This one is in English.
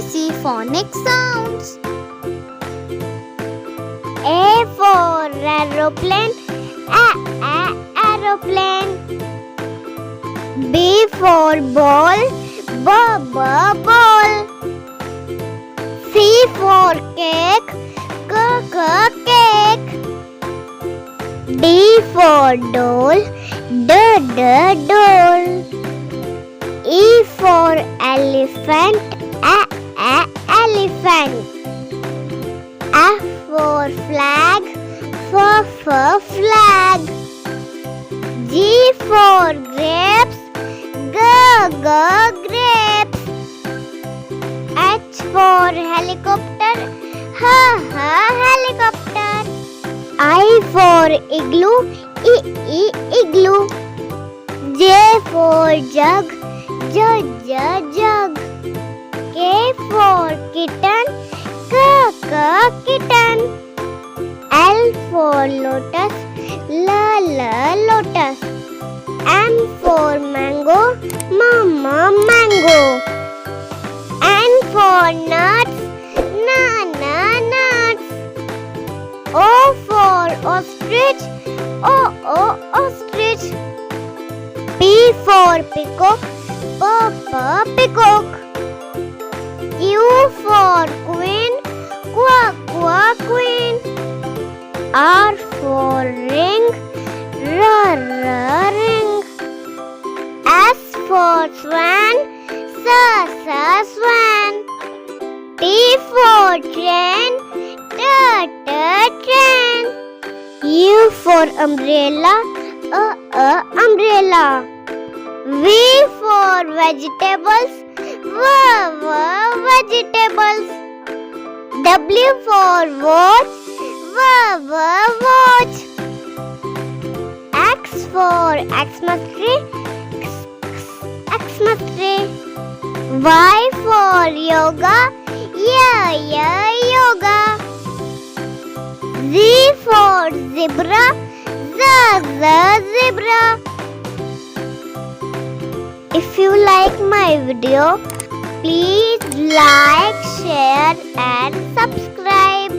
see phonic sounds. A for aeroplane, aeroplane. B for ball, ball. C for cake, cake. D for doll, doll. E for elephant, elephant. F for flag, flag. G for grapes, grapes. H for helicopter, helicopter. I for igloo, igloo. J for jug, jug. K for kitten, kitten. L for lotus, lotus. M for mango, mango. N for nuts, nuts. O for ostrich, ostrich. P for peacock, peacock. Q for queen, queen. R for ring, ring. S for swan, swan. T for train, train. U for umbrella, umbrella. V for vegetables, vegetables. W for watch, watch. X for Xmas tree, Xmas tree. Y for yoga, yoga. Z for zebra, zebra. If you like my video, please like, share and subscribe.